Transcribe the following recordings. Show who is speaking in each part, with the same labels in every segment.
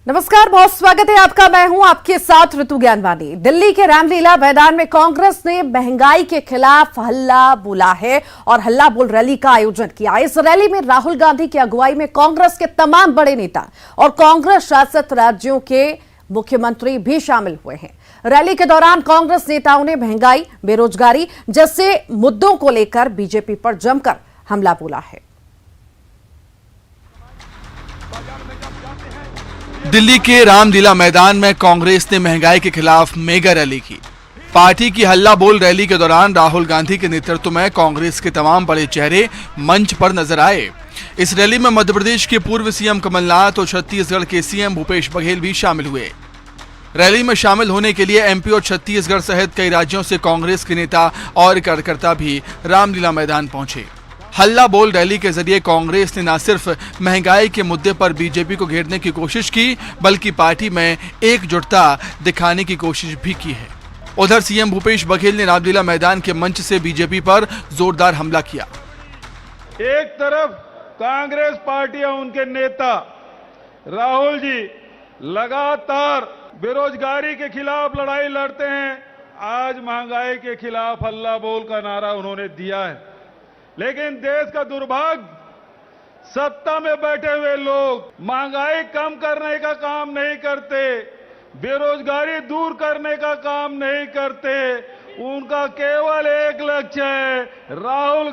Speaker 1: नमस्कार, बहुत स्वागत है आपका। मैं हूं आपके साथ ऋतु ज्ञानवानी। दिल्ली के रामलीला मैदान में कांग्रेस ने महंगाई के खिलाफ हल्ला बोला है और हल्ला बोल रैली का आयोजन किया। इस रैली में राहुल गांधी की अगुवाई में कांग्रेस के तमाम बड़े नेता और कांग्रेस शासित राज्यों के मुख्यमंत्री भी शामिल हुए हैं। रैली के दौरान कांग्रेस नेताओं ने महंगाई, बेरोजगारी जैसे मुद्दों को लेकर बीजेपी पर जमकर हमला बोला है।
Speaker 2: दिल्ली के रामलीला मैदान में कांग्रेस ने महंगाई के खिलाफ मेगा रैली की। पार्टी की हल्ला बोल रैली के दौरान राहुल गांधी के नेतृत्व में कांग्रेस के तमाम बड़े चेहरे मंच पर नजर आए। इस रैली में मध्य प्रदेश के पूर्व सीएम कमलनाथ और छत्तीसगढ़ के सीएम भूपेश बघेल भी शामिल हुए। रैली में शामिल होने के लिए एमपी और छत्तीसगढ़ सहित कई राज्यों से कांग्रेस के नेता और कार्यकर्ता भी रामलीला मैदान पहुंचे। हल्ला बोल रैली के जरिए कांग्रेस ने न सिर्फ महंगाई के मुद्दे पर बीजेपी को घेरने की कोशिश की, बल्कि पार्टी में एकजुटता दिखाने की कोशिश भी की है। उधर सीएम भूपेश बघेल ने रामलीला मैदान के मंच से बीजेपी पर जोरदार हमला किया।
Speaker 3: एक तरफ कांग्रेस पार्टी और उनके नेता राहुल जी लगातार बेरोजगारी के खिलाफ लड़ाई लड़ते हैं। आज महंगाई के खिलाफ हल्ला बोल का नारा उन्होंने दिया है, लेकिन देश का दुर्भाग्य, सत्ता में बैठे हुए लोग महंगाई कम करने का काम नहीं करते, बेरोजगारी दूर करने का काम नहीं करते। उनका केवल एक लक्ष्य है, राहुल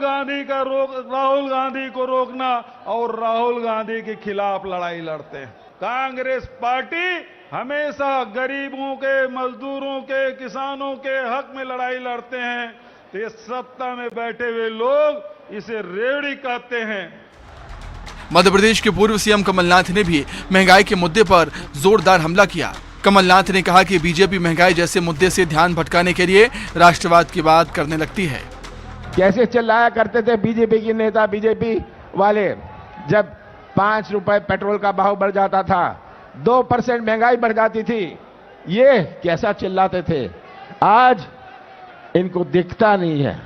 Speaker 3: गांधी को रोकना और राहुल गांधी के खिलाफ लड़ाई लड़ते हैं। कांग्रेस पार्टी हमेशा गरीबों के, मजदूरों के, किसानों के हक में लड़ाई लड़ते हैं। तो ये सत्ता में बैठे हुए लोग इसे रेवड़ी कहते हैं।
Speaker 2: मध्य प्रदेश के पूर्व सीएम कमलनाथ ने भी महंगाई के मुद्दे पर जोरदार हमला किया। कमलनाथ ने कहा कि बीजेपी महंगाई जैसे मुद्दे से ध्यान भटकाने के लिए राष्ट्रवाद की बात करने लगती है।
Speaker 4: कैसे चिल्लाया करते थे बीजेपी के नेता, बीजेपी वाले, जब 5 रुपए पेट्रोल का भाव बढ़ जाता था, 2% महंगाई बढ़ जाती थी, ये कैसा चिल्लाते थे। आज इनको दिखता नहीं है,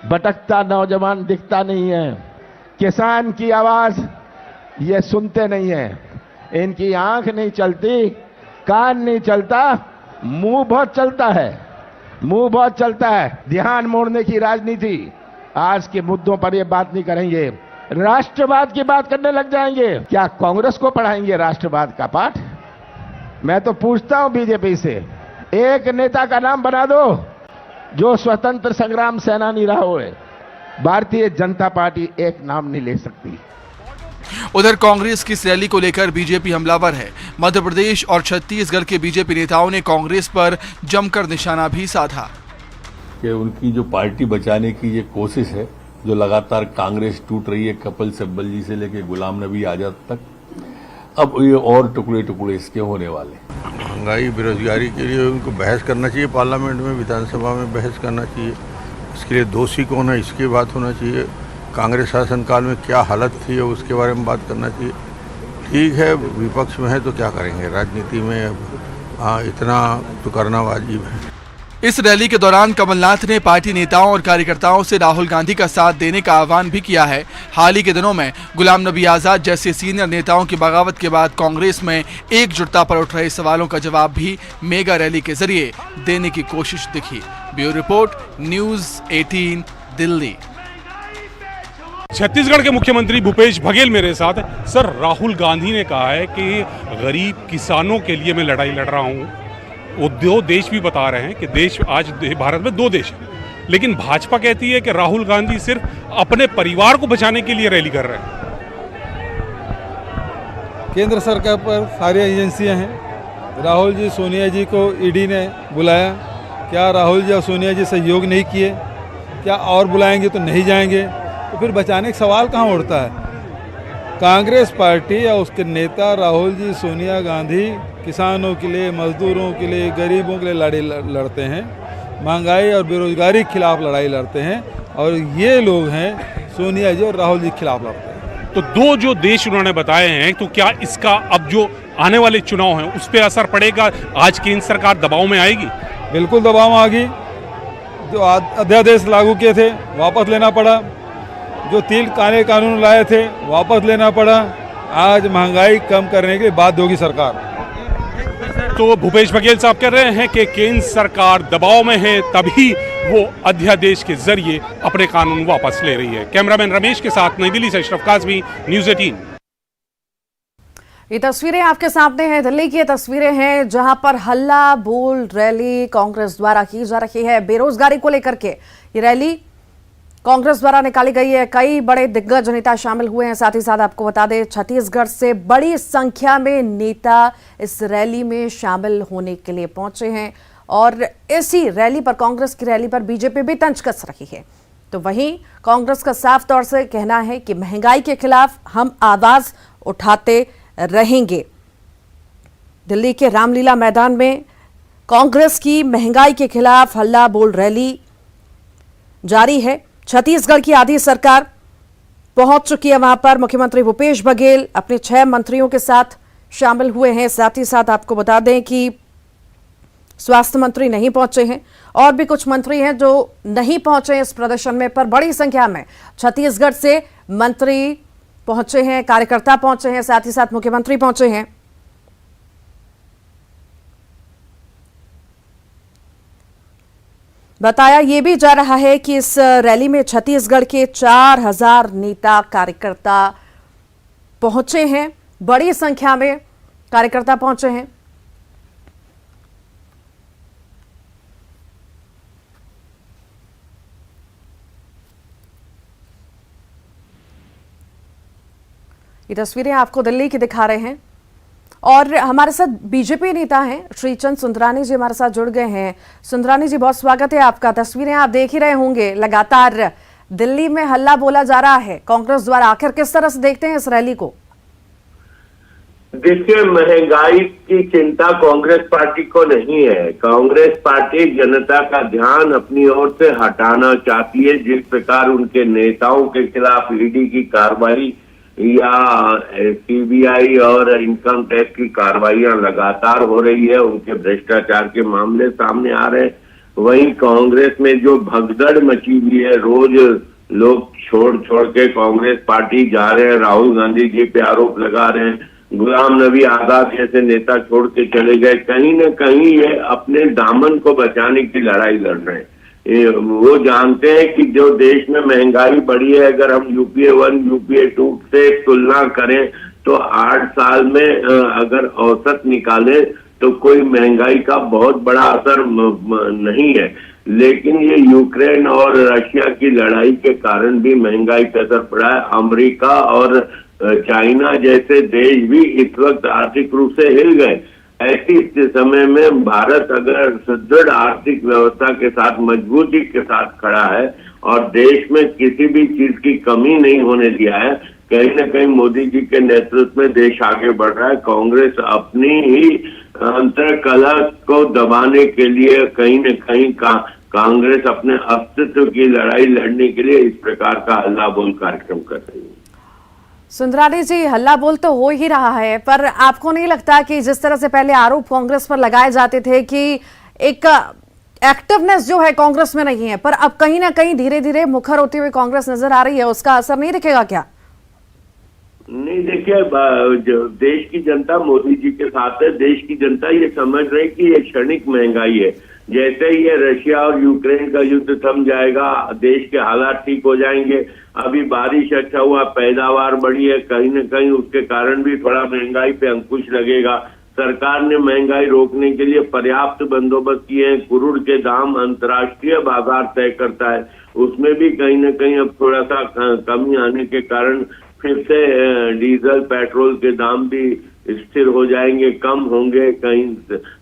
Speaker 4: भटकता नौजवान दिखता नहीं है, किसान की आवाज ये सुनते नहीं है, इनकी आंख नहीं चलती, कान नहीं चलता, मुंह बहुत चलता है, मुंह बहुत चलता है। ध्यान मोड़ने की राजनीति। आज के मुद्दों पर ये बात नहीं करेंगे, राष्ट्रवाद की बात करने लग जाएंगे। क्या कांग्रेस को पढ़ाएंगे राष्ट्रवाद का पाठ? मैं तो पूछता हूं बीजेपी से, एक नेता का नाम बना दो जो स्वतंत्र संग्राम सेनानी रहा हो। भारतीय जनता पार्टी एक नाम नहीं ले सकती।
Speaker 2: उधर कांग्रेस की इस रैली को लेकर बीजेपी हमलावर है। मध्य प्रदेश और छत्तीसगढ़ के बीजेपी नेताओं ने कांग्रेस पर जमकर निशाना भी साधा
Speaker 5: कि उनकी जो पार्टी बचाने की ये कोशिश है, जो लगातार कांग्रेस टूट रही है, कपिल सिब्बल जी से लेकर गुलाम नबी आजाद तक, अब ये और टुकड़े टुकड़े इसके होने वाले।
Speaker 6: महंगाई, बेरोजगारी के लिए उनको बहस करना चाहिए, पार्लियामेंट में, विधानसभा में बहस करना चाहिए। इसके लिए दोषी कौन है, इसकी बात होना चाहिए। कांग्रेस शासनकाल में क्या हालत थी उसके बारे में बात करना चाहिए। ठीक है, विपक्ष में है तो क्या करेंगे, राजनीति में इतना तो करना वाजिब है।
Speaker 2: इस रैली के दौरान कमलनाथ ने पार्टी नेताओं और कार्यकर्ताओं से राहुल गांधी का साथ देने का आह्वान भी किया है। हाल ही के दिनों में गुलाम नबी आजाद जैसे सीनियर नेताओं की बगावत के बाद कांग्रेस में एकजुटता पर उठ रहे सवालों का जवाब भी मेगा रैली के जरिए देने की कोशिश दिखी। Bureau report, news 18, Delhi.
Speaker 7: Chhattisgarh के मुख्यमंत्री भूपेश बघेल मेरे साथ है। सर, राहुल गांधी ने कहा है कि गरीब किसानों के लिए मैं लड़ाई लड़ रहा हूँ। वो 2 देश भी बता रहे हैं कि देश आज भारत में 2 देश हैं, लेकिन भाजपा कहती है कि राहुल गांधी सिर्फ अपने परिवार को बचाने के लिए रैली कर रहे हैं।
Speaker 8: केंद्र सरकार पर सारी एजेंसियां हैं। राहुल जी, सोनिया जी को ईडी ने बुलाया, क्या राहुल जी और सोनिया जी सहयोग नहीं किए? क्या और बुलाएंगे तो नहीं जाएंगे? तो फिर बचाने का सवाल कहाँ उठता है? कांग्रेस पार्टी या उसके नेता राहुल जी, सोनिया गांधी किसानों के लिए, मजदूरों के लिए, गरीबों के लिए लड़ाई लड़ते हैं, महंगाई और बेरोजगारी के खिलाफ लड़ाई लड़ते हैं, और ये लोग हैं सोनिया जी और राहुल जी के खिलाफ लड़ते हैं।
Speaker 7: तो 2 जो देश उन्होंने बताए हैं, तो क्या इसका अब जो आने वाले चुनाव हैं उस पर असर पड़ेगा? आज केंद्र सरकार दबाव में आएगी?
Speaker 8: बिल्कुल दबाव में आ गई। जो अध्यादेश लागू किए थे वापस लेना पड़ा, जो 3 काले कानून लाए थे वापस लेना पड़ा। आज महंगाई कम करने के लिए बाध्य होगी सरकार।
Speaker 7: तो भूपेश बघेल साहब कह रहे हैं कि केंद्र सरकार दबाव में है, तभी वो अध्यादेश के जरिए अपने कानून वापस ले रही है। कैमरामैन रमेश के साथ नई दिल्ली से अशरफ काज़मी, न्यूज़ 18।
Speaker 1: ये तस्वीरें आपके सामने हैं, दिल्ली की ये तस्वीरें हैं जहां पर हल्ला बोल रैली कांग्रेस द्वारा की जा रही है। बेरोजगारी को लेकर के ये रैली कांग्रेस द्वारा निकाली गई है। कई बड़े दिग्गज नेता शामिल हुए हैं। साथ ही साथ आपको बता दें, छत्तीसगढ़ से बड़ी संख्या में नेता इस रैली में शामिल होने के लिए पहुंचे हैं और इसी रैली पर, कांग्रेस की रैली पर बीजेपी भी तंज कस रही है। तो वहीं कांग्रेस का साफ तौर से कहना है कि महंगाई के खिलाफ हम आवाज उठाते रहेंगे। दिल्ली के रामलीला मैदान में कांग्रेस की महंगाई के खिलाफ हल्ला बोल रैली जारी है। छत्तीसगढ़ की आधी सरकार पहुंच चुकी है वहां पर। मुख्यमंत्री भूपेश बघेल अपने 6 मंत्रियों के साथ शामिल हुए हैं। साथ ही साथ आपको बता दें कि स्वास्थ्य मंत्री नहीं पहुंचे हैं और भी कुछ मंत्री हैं जो नहीं पहुंचे इस प्रदर्शन में, पर बड़ी संख्या में छत्तीसगढ़ से मंत्री पहुंचे हैं, कार्यकर्ता पहुंचे हैं, साथ ही साथ मुख्यमंत्री पहुंचे हैं। बताया यह भी जा रहा है कि इस रैली में छत्तीसगढ़ के 4000 नेता कार्यकर्ता पहुंचे हैं। बड़ी संख्या में कार्यकर्ता पहुंचे हैं। ये तस्वीरें आपको दिल्ली की दिखा रहे हैं और हमारे साथ बीजेपी नेता हैं श्रीचंद सुंदरानी जी हमारे साथ जुड़ गए हैं। सुंदरानी जी, बहुत स्वागत है आपका। तस्वीरें आप देख ही रहे होंगे, लगातार दिल्ली में हल्ला बोला जा रहा है कांग्रेस द्वारा। आखिर किस तरह से देखते हैं इस रैली को?
Speaker 9: देखिए, महंगाई की चिंता कांग्रेस पार्टी को नहीं है। कांग्रेस पार्टी जनता का ध्यान अपनी ओर से हटाना चाहती है। जिस प्रकार उनके नेताओं के खिलाफ ईडी की कार्रवाई या सीबीआई और इनकम टैक्स की कार्रवाइयां लगातार हो रही है, उनके भ्रष्टाचार के मामले सामने आ रहे हैं, वहीं कांग्रेस में जो भगदड़ मची हुई है, रोज लोग छोड़ के कांग्रेस पार्टी जा रहे हैं। राहुल गांधी जी पे आरोप लगा रहे हैं, गुलाम नबी आजाद जैसे नेता छोड़ के चले गए। कहीं न कहीं ये अपने दामन को बचाने की लड़ाई लड़ रहे हैं। वो जानते हैं कि जो देश में महंगाई बढ़ी है, अगर हम यूपीए 1 यूपीए 2 से तुलना करें तो 8 साल में अगर औसत निकालें तो कोई महंगाई का बहुत बड़ा असर नहीं है। लेकिन ये यूक्रेन और रशिया की लड़ाई के कारण भी महंगाई पर असर पड़ा है। अमेरिका और चाइना जैसे देश भी इस वक्त आर्थिक रूप से हिल गए। ऐसी समय में भारत अगर सुदृढ़ आर्थिक व्यवस्था के साथ मजबूती के साथ खड़ा है और देश में किसी भी चीज की कमी नहीं होने दिया है, कहीं न कहीं मोदी जी के नेतृत्व में देश आगे बढ़ रहा है। कांग्रेस अपनी ही अंतर्कलह को दबाने के लिए कहीं न कहीं कांग्रेस अपने अस्तित्व की लड़ाई लड़ने के लिए इस प्रकार का हल्ला बोल कार्यक्रम कर रही है।
Speaker 1: सुंदरानी जी, हल्ला बोल तो हो ही रहा है, पर आपको नहीं लगता कि जिस तरह से पहले आरोप कांग्रेस पर लगाए जाते थे कि एक एक्टिवनेस जो है कांग्रेस में नहीं है, पर अब कहीं ना कहीं धीरे धीरे मुखर होती हुई कांग्रेस नजर आ रही है, उसका असर नहीं दिखेगा क्या?
Speaker 9: नहीं, देखिए, देश की जनता मोदी जी के साथ है। देश की जनता ये समझ रही कि ये क्षणिक महंगाई है। जैसे ही ये रशिया और यूक्रेन का युद्ध थम जाएगा, देश के हालात ठीक हो जाएंगे। अभी बारिश अच्छा हुआ, पैदावार बढ़ी है, कहीं न कहीं उसके कारण भी थोड़ा महंगाई पे अंकुश लगेगा। सरकार ने महंगाई रोकने के लिए पर्याप्त बंदोबस्त किए हैं। क्रूड के दाम अंतर्राष्ट्रीय बाजार तय करता है, उसमें भी कहीं न कहीं अब थोड़ा सा कमी आने के कारण फिर से डीजल पेट्रोल के दाम भी स्थिर हो जाएंगे, कम होंगे। कहीं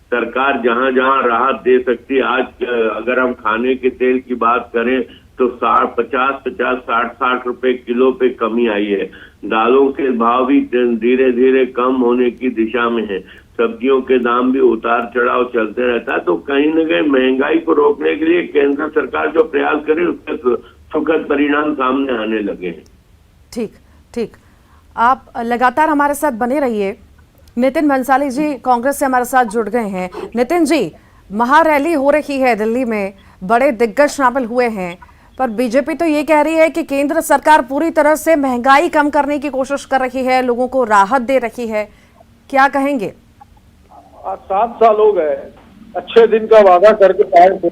Speaker 9: सरकार जहां जहां राहत दे सकती है, आज अगर हम खाने के तेल की बात करें तो 50-60 रुपए किलो पे कमी आई है। दालों के भाव भी धीरे धीरे कम होने की दिशा में है। सब्जियों के दाम भी उतार चढ़ाव चलते रहता है। तो कहीं न कहीं महंगाई को रोकने के लिए केंद्र सरकार जो प्रयास करे उसके सुखद परिणाम सामने आने लगे हैं।
Speaker 1: ठीक, आप लगातार हमारे साथ बने रहिए। नितिन भंसाली जी कांग्रेस से हमारे साथ जुड़ गए हैं। नितिन जी, महारैली हो रही है दिल्ली में, बड़े दिग्गज शामिल हुए हैं, पर बीजेपी तो ये कह रही है कि केंद्र सरकार पूरी तरह से महंगाई कम करने की कोशिश कर रही है, लोगों को राहत दे रही है। क्या कहेंगे?
Speaker 3: आज 7 साल हो गए, अच्छे दिन का वादा करके आए थे,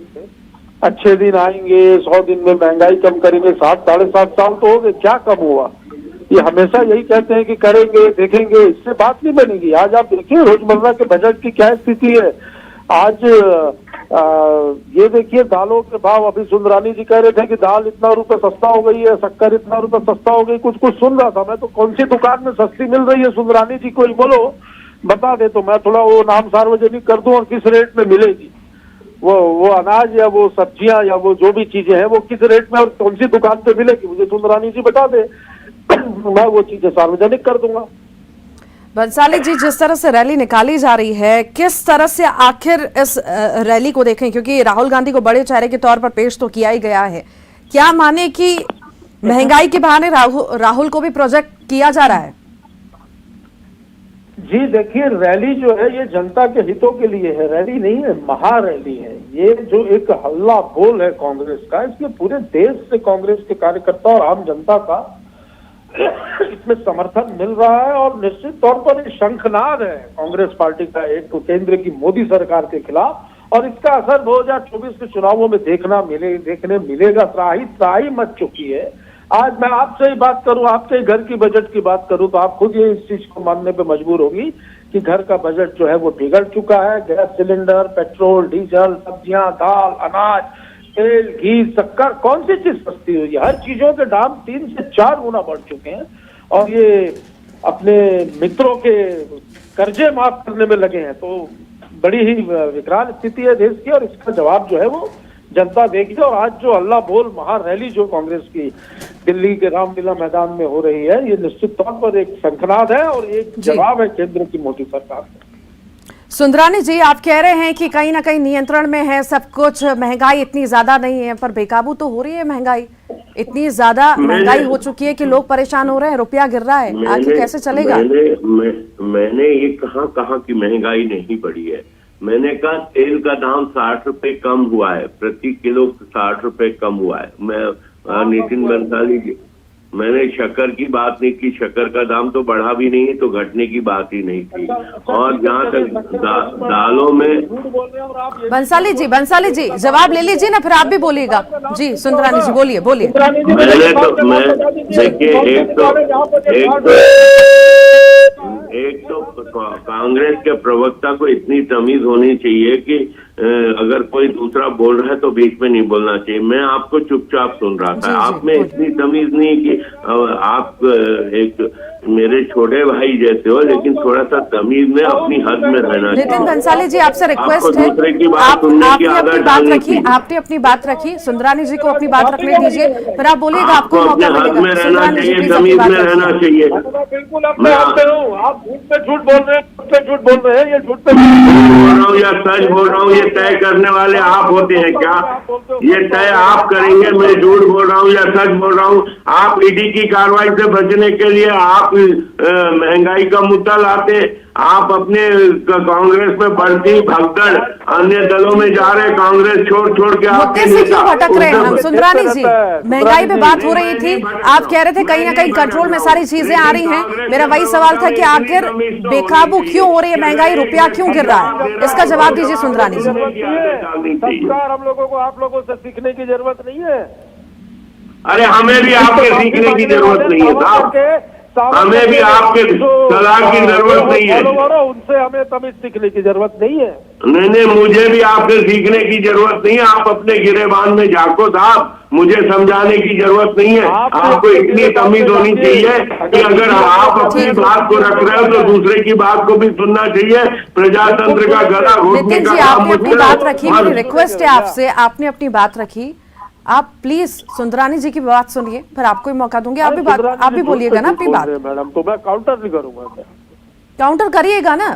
Speaker 3: अच्छे दिन आएंगे, 100 दिन में महंगाई कम करेंगे, 7 साढ़े 7 साल तो हो गए, क्या कम हुआ? ये हमेशा यही कहते हैं कि करेंगे, देखेंगे, इससे बात नहीं बनेगी। आज आप देखिए रोजमर्रा के बजट की क्या स्थिति है। आज ये देखिए दालों के भाव, अभी सुंदरानी जी कह रहे थे कि दाल इतना रुपए सस्ता हो गई है, शक्कर इतना रुपए सस्ता हो गई, कुछ कुछ सुन रहा था मैं, तो कौन सी दुकान में सस्ती मिल रही है सुंदरानी जी, कोई बोलो बता दे तो मैं थोड़ा वो नाम सार्वजनिक कर दूं, और किस रेट में मिलेगी वो अनाज या वो सब्जियां या वो जो भी चीजें हैं वो किस रेट में और कौन सी दुकान पे मिलेगी, मुझे सुंदरानी जी बता दे, मैं वो चीजें सार्वजनिक कर दूंगा।
Speaker 1: बंसाली जी, जिस तरह से रैली निकाली जा रही है, किस तरह से आखिर इस रैली को देखें, क्योंकि राहुल गांधी को बड़े चेहरे के तौर पर पेश तो किया ही गया है, क्या माने कि महंगाई के बहाने राहुल को भी प्रोजेक्ट किया जा रहा है?
Speaker 3: जी देखिए, रैली जो है ये जनता के हितों के लिए है, रैली नहीं है, महारैली है। ये जो एक हल्ला बोल है कांग्रेस का, इसमें पूरे देश से कांग्रेस के कार्यकर्ता और आम जनता का इसमें समर्थन मिल रहा है, और निश्चित तौर पर एक शंखनाद है कांग्रेस पार्टी का एक केंद्र की मोदी सरकार के खिलाफ, और इसका असर 2024 के चुनावों में देखने मिलेगा। त्राही मच चुकी है। आज मैं आपसे ही बात करूं, आपके घर की बजट की बात करूं, तो आप खुद ये इस चीज को मानने पे मजबूर होगी कि घर का बजट जो है वो बिगड़ चुका है। गैस सिलेंडर, पेट्रोल, डीजल, सब्जियां, दाल, अनाज, तेल, घी, शक्कर, कौन सी चीज सस्ती हुई है? हर चीजों के दाम 3 से 4 गुना बढ़ चुके हैं, और ये अपने मित्रों के कर्जे माफ करने में लगे हैं। तो बड़ी ही विकराल स्थिति है देश की, और इसका जवाब जो है वो जनता देगी। और आज जो अल्लाह बोल महारैली जो कांग्रेस की दिल्ली के रामलीला मैदान में हो रही है, ये निश्चित तौर पर एक शंखनाद है और एक जवाब है केंद्र की मोदी सरकार को।
Speaker 1: सुंदरानी जी, आप कह रहे हैं कि कहीं ना कहीं नियंत्रण में है सब कुछ, महंगाई इतनी ज्यादा नहीं है, पर बेकाबू तो हो रही है महंगाई। इतनी ज्यादा महंगाई हो चुकी है कि लोग परेशान हो रहे हैं, रुपया गिर रहा है, आगे कैसे चलेगा?
Speaker 9: मैंने ये कहा कि महंगाई नहीं बढ़ी है। मैंने कहा तेल का दाम 60 रुपए कम हुआ है, प्रति किलो 60 रुपए कम हुआ है। मैं नितिन बंसाली जी, मैंने शक्कर की बात नहीं की, शक्कर का दाम तो बढ़ा भी नहीं है, तो घटने की बात ही नहीं थी। और जहाँ तक दालों में
Speaker 1: बंसाली जी जवाब ले लीजिए ना, फिर आप भी बोलिएगा। जी सुंदरानी जी बोलिए।
Speaker 9: एक तो कांग्रेस के प्रवक्ता को इतनी तमीज होनी चाहिए कि अगर कोई दूसरा बोल रहा है तो बीच में नहीं बोलना चाहिए। मैं आपको चुपचाप सुन रहा था, आप में इतनी तमीज नहीं कि आप एक मेरे छोटे भाई जैसे हो, लेकिन थोड़ा सा तमीज में अपनी हद में रहना चाहिए।
Speaker 1: नितिन बंसाली जी, आपसे रिक्वेस्ट है, आपने अपनी बात रखी, सुंदरानी जी को अपनी बात रखने दीजिए, फिर आप बोलिएगा, आपको मौका मिलेगा।
Speaker 9: सुंदरानी जी तमीज में रहना चाहिए।
Speaker 3: बिल्कुल आप झूठ पे झूठ बोल रहे हैं, ये झूठ पे
Speaker 9: बोल रहा हूँ या सच बोल रहा हूँ, ये तय करने वाले आप होते हैं क्या? ये तय आप करेंगे मैं झूठ बोल रहा हूँ या सच बोल रहा हूँ? आप ईडी की कार्रवाई से बचने के लिए आप महंगाई का मुद्दा लाते, आप अपने कांग्रेस में बढ़ती भगदड़, अन्य दलों में जा रहे, कांग्रेस छोड़ के आप
Speaker 1: क्यों भटक रहे हैं हम? सुंदरानी जी, महंगाई पे बात हो रही थी, आप कह रहे थे कहीं ना कहीं कंट्रोल में सारी चीजें आ रही हैं। मेरा वही सवाल था कि आखिर बेकाबू क्यों हो रही है महंगाई, रुपया क्यों गिर रहा है? इसका जवाब दीजिए सुंदरानी जी।
Speaker 3: संस्कार हम लोगों को आप लोगों से सीखने की जरूरत नहीं है।
Speaker 9: अरे हमें भी आपके सीखने की जरूरत नहीं है साहब, हमें भी आपके सलाह की जरूरत नहीं है।
Speaker 3: उनसे हमें तमीज सीखने की जरूरत नहीं है।
Speaker 9: नहीं, मुझे भी आपसे सीखने की जरूरत नहीं है। आप अपने गिरेबान में झांको साहब, मुझे समझाने की जरूरत नहीं है। आपको इतनी तमीज होनी चाहिए कि अगर आप अपनी बात को रख रहे हो तो दूसरे की बात को भी सुनना चाहिए। प्रजातंत्र का गला घोटने का काम
Speaker 1: आपने अपनी बात रखी, मेरी रिक्वेस्ट है आपसे, आपने अपनी बात रखी, आप प्लीज सुंदरानी जी की बात सुनिए, फिर आपको ही मौका दूंगी, आप भी बोलिएगा ना अपनी बात।
Speaker 3: मैडम तो मैं काउंटर नहीं करूंगा।
Speaker 1: काउंटर करिएगा ना,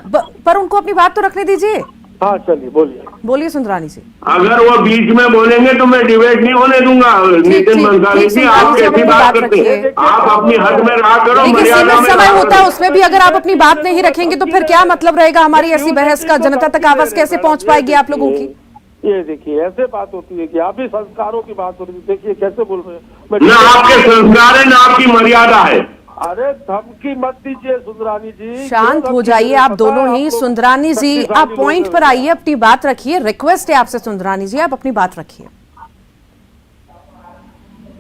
Speaker 1: पर उनको अपनी बात तो रखने दीजिए।
Speaker 3: हाँ चलिए
Speaker 1: बोलिए सुंदरानी जी।
Speaker 9: अगर वो बीच में बोलेंगे तो मैं डिबेट नहीं होने दूंगा। नितिन बंसाली जी, आप कैसी बात करते हैं? आप अपनी हद में रहा करो, मर्यादा में
Speaker 1: समय होता है, उसमें भी अगर आप अपनी बात नहीं रखेंगे तो फिर क्या मतलब रहेगा हमारी ऐसी बहस का? जनता तक आवाज कैसे पहुंच पाएगी आप लोगों की?
Speaker 3: ये देखिए ऐसे बात होती है कि आप भी संस्कारों की बात हो रही है, देखिए कैसे बोल रहे हैं।
Speaker 9: ना आपके संस्कार है ना आपकी मर्यादा है।
Speaker 10: अरे धमकी मत दीजिए सुंदरानी जी,
Speaker 1: शांत हो जाइए आप दोनों ही। सुंदरानी जी आप पॉइंट पर आइए, अपनी बात रखिए। रिक्वेस्ट है आपसे सुंदरानी जी, आप अपनी बात रखिए।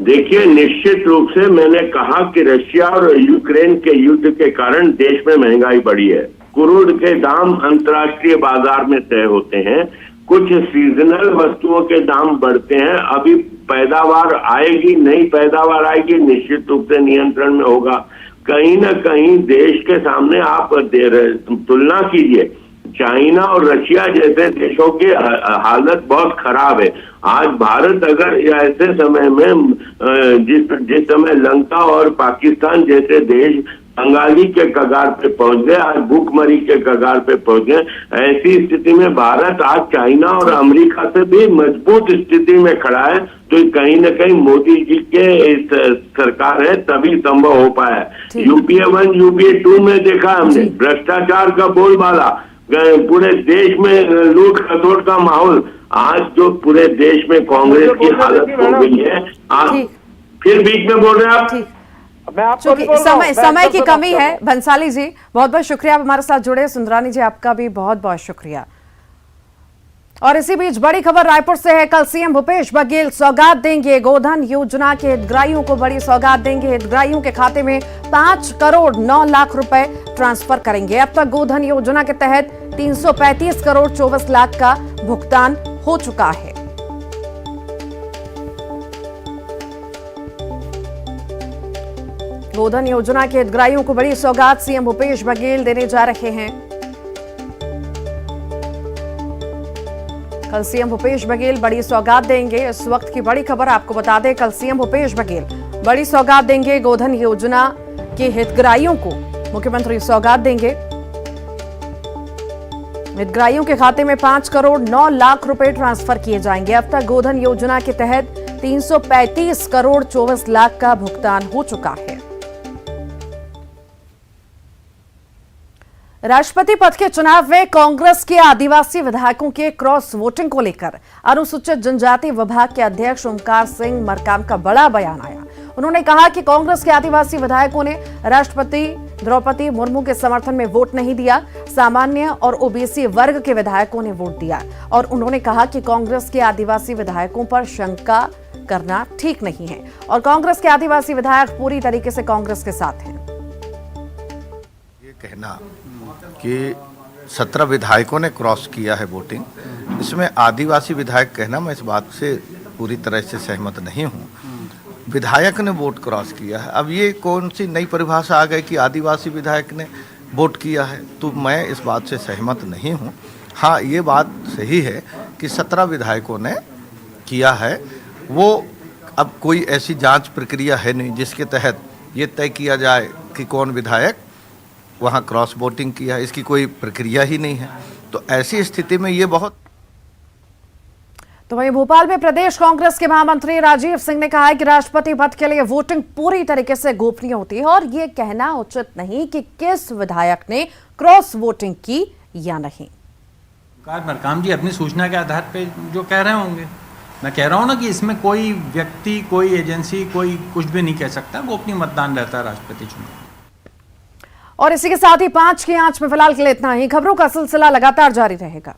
Speaker 9: देखिए, निश्चित रूप से मैंने कहा कि रशिया और यूक्रेन के युद्ध के कारण देश में महंगाई बढ़ी है। क्रूड के दाम अंतर्राष्ट्रीय बाजार में तय होते हैं, कुछ सीजनल वस्तुओं के दाम बढ़ते हैं। अभी पैदावार आएगी, नई पैदावार आएगी, निश्चित रूप से नियंत्रण में होगा। कहीं ना कहीं देश के सामने आप तुलना कीजिए, चाइना और रशिया जैसे देशों की हालत बहुत खराब है। आज भारत अगर ऐसे समय में जिस समय लंका और पाकिस्तान जैसे देश बंगाली के कगार पे पहुंच गए, आज भूखमरी के कगार पे पहुंच गए, ऐसी स्थिति में भारत आज चाइना और अमेरिका से भी मजबूत स्थिति में खड़ा है। तो कहीं न कहीं मोदी जी के इस सरकार है तभी संभव हो पाया है। यूपीए 1 यूपीए 2 में देखा हमने भ्रष्टाचार का बोलबाला, पूरे देश में लूट खसोट का माहौल। आज जो पूरे देश में कांग्रेस की हालत हो गई है, आप फिर बीच में बोल रहे हैं आप।
Speaker 1: समय की कमी है। भंसाली जी बहुत बहुत शुक्रिया, आप हमारे साथ जुड़े। सुंदरानी जी आपका भी बहुत बहुत शुक्रिया। और इसी बीच बड़ी खबर रायपुर से है। कल सीएम भूपेश बघेल सौगात देंगे, गोधन योजना के हितग्राहियों को बड़ी सौगात देंगे। हितग्राहियों के खाते में 5 करोड़ 9 लाख रुपए ट्रांसफर करेंगे। अब तक गोधन योजना के तहत 335 करोड़ 24 लाख का भुगतान हो चुका है। गोधन योजना के हितग्राहियों को बड़ी सौगात सीएम भूपेश बघेल देने जा रहे हैं। कल सीएम भूपेश बघेल बड़ी सौगात देंगे। इस वक्त की बड़ी खबर आपको बता दें, कल सीएम भूपेश बघेल बड़ी सौगात देंगे। गोधन योजना के हितग्राहियों को मुख्यमंत्री सौगात देंगे। हितग्राहियों के खाते में 5 करोड़ 9 लाख रुपए ट्रांसफर किए जाएंगे। अब तक गोधन योजना के तहत 335 करोड़ 24 लाख का भुगतान हो चुका है। राष्ट्रपति पद के चुनाव में कांग्रेस के आदिवासी विधायकों के क्रॉस वोटिंग को लेकर अनुसूचित जनजाति विभाग के अध्यक्ष ओमकार सिंह मरकाम का बड़ा बयान आया। उन्होंने कहा कि कांग्रेस के आदिवासी विधायकों ने राष्ट्रपति द्रौपदी मुर्मू के समर्थन में वोट नहीं दिया, सामान्य और ओबीसी वर्ग के विधायकों ने वोट दिया। और उन्होंने कहा कि कांग्रेस के आदिवासी विधायकों पर शंका करना ठीक नहीं है और कांग्रेस के आदिवासी विधायक पूरी तरीके से कांग्रेस के साथ हैं।
Speaker 11: ये कहना कि 17 विधायकों ने क्रॉस किया है वोटिंग, इसमें आदिवासी विधायक कहना, मैं इस बात से पूरी तरह से सहमत नहीं हूँ। विधायक ने वोट क्रॉस किया है। अब ये कौन सी नई परिभाषा आ गई कि आदिवासी विधायक ने वोट किया है, तो मैं इस बात से सहमत नहीं हूँ। हाँ, ये बात सही है कि 17 विधायकों ने किया है। वो अब कोई ऐसी जांच प्रक्रिया है नहीं जिसके तहत ये तय किया जाए कि कौन विधायक वहाँ क्रॉस वोटिंग किया है, इसकी कोई प्रक्रिया ही नहीं है। तो ऐसी स्थिति में ये बहुत।
Speaker 1: तो वहीं भोपाल में प्रदेश कांग्रेस के महामंत्री राजीव सिंह ने कहा है कि राष्ट्रपति पद के लिए वोटिंग पूरी तरीके से गोपनीय होती है और ये कहना उचित नहीं कि किस विधायक ने क्रॉस वोटिंग की या नहीं।
Speaker 12: मरकाम जी अपनी सूचना के आधार पर जो कह रहे होंगे, मैं कह रहा हूँ ना कि इसमें कोई व्यक्ति, कोई एजेंसी, कोई कुछ भी नहीं कह सकता। गोपनीय मतदान रहता है राष्ट्रपति चुनाव।
Speaker 1: और इसी के साथ ही 5 की आंच में फिलहाल के लिए इतना ही। खबरों का सिलसिला लगातार जारी रहेगा।